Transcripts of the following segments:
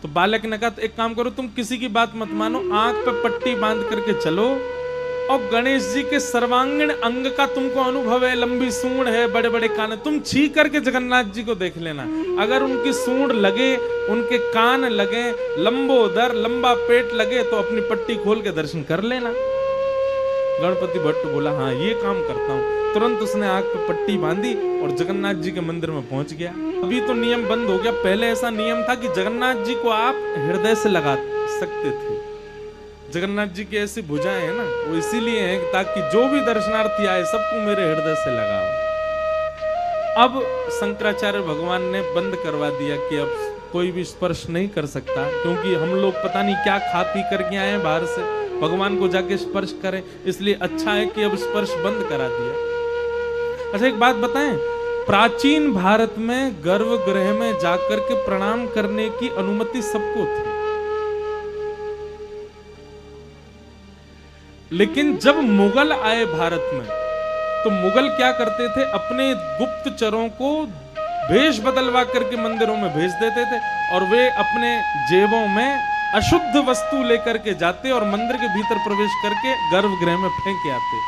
तो बालक ने कहा तो एक काम करो, तुम किसी की बात मत मानो, आंख पे पट्टी बांध करके चलो और गणेश जी के सर्वांगीण अंग का तुमको अनुभव है, लंबी सूंड है, बड़े बड़े कान है, तुम छी करके जगन्नाथ जी को देख लेना। अगर उनकी सूंड लगे, उनके कान लगे, लंबोदर लंबा पेट लगे तो अपनी पट्टी खोल के दर्शन कर लेना। गणपति भट्ट बोला हाँ ये काम करता हूं। तुरंत उसने आंख पे पट्टी बांधी और जगन्नाथ जी के मंदिर में पहुंच गया। अभी तो नियम बंद हो गया, पहले ऐसा नियम था कि जगन्नाथ जी को आप हृदय से लगा सकते थे। जगन्नाथ जी की ऐसी भुजाएं है ना, वो इसीलिए है ताकि जो भी दर्शनार्थी आए सबको मेरे हृदय से लगाओ। अब शंकराचार्य भगवान ने बंद करवा दिया कि अब कोई भी स्पर्श नहीं कर सकता, क्योंकि हम लोग पता नहीं क्या खा पी करके आए हैं बाहर से, भगवान को जाके स्पर्श करें, इसलिए अच्छा है कि अब स्पर्श बंद करा दिया। अच्छा एक बात बताएं, प्राचीन भारत में गर्भगृह में जाकर के प्रणाम करने की अनुमति सबको थी, लेकिन जब मुगल आए भारत में तो मुगल क्या करते थे, अपने गुप्तचरों को भेष बदलवा करके मंदिरों में भेज देते थे और वे अपने जेबों में अशुद्ध वस्तु लेकर के जाते और मंदिर के भीतर प्रवेश करके गर्भगृह में फेंक के आते।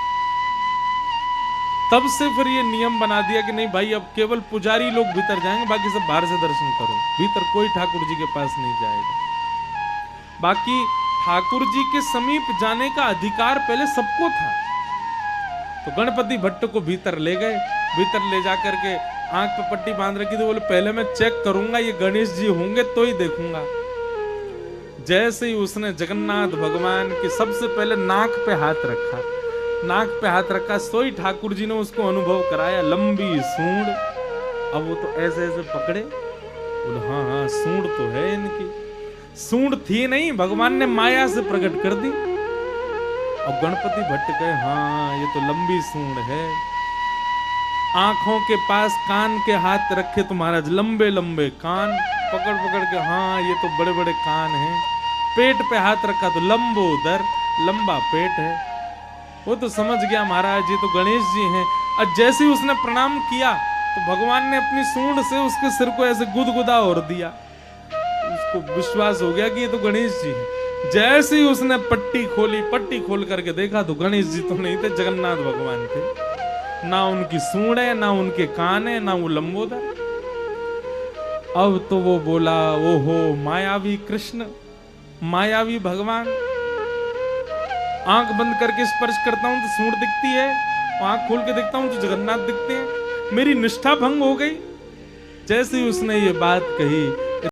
तब से फिर ये नियम बना दिया कि नहीं भाई अब केवल पुजारी लोग भीतर जाएंगे, बाकी सब बाहर से दर्शन करो, भीतर कोई ठाकुर जी के पास नहीं जाएगा। बाकी ठाकुर जी के समीप जाने का अधिकार पहले सबको था। तो गणपति भट्ट को भीतर ले गए, भीतर ले जाकर के आंख पे पट्टी बांध रखी थी, बोले पहले मैं चेक करूंगा ये गणेश जी होंगे तो ही देखूंगा। जैसे ही उसने जगन्नाथ भगवान के सबसे पहले नाक पे हाथ रखा, नाक पे हाथ रखा, सोई ठाकुर जी ने उसको अनुभव कराया, लंबी सूंड। अब वो तो ऐसे ऐसे पकड़े, बोले हाँ हाँ सूंड तो है इनकी। सूंड थी नहीं, भगवान ने माया से प्रकट कर दी। और गणपति भट्ट कहे हाँ ये तो लंबी सूंड है। आंखों के पास कान के हाथ रखे तो महाराज लंबे लंबे कान, पकड़ पकड़ के हाँ ये तो बड़े बड़े कान हैं। पेट पे हाथ रखा तो लंबोदर लंबा पेट है। वो तो समझ गया महाराज ये तो गणेश जी हैं। और जैसे ही उसने प्रणाम किया तो भगवान ने अपनी सूंड से उसके सिर को ऐसे गुदगुदा और दिया। उसको विश्वास हो गया कि ये तो गणेश जी हैं। जैसे ही उसने पट्टी खोली, पट्टी खोल करके देखा तो गणेश जी तो नहीं थे, जगन्नाथ भगवान थे। ना उनकी सूंड है, ना उनके कान है, ना वो लंबोदर। अब तो वो बोला ओहो मायावी कृष्ण, मायावी भगवान। आंख बंद करके स्पर्श करता हूं तो सूंड दिखती है, आंख खोल के देखता हूं तो जगन्नाथ दिखते हैं, मेरी निष्ठा भंग हो गई। जैसे ही उसने ये बात कही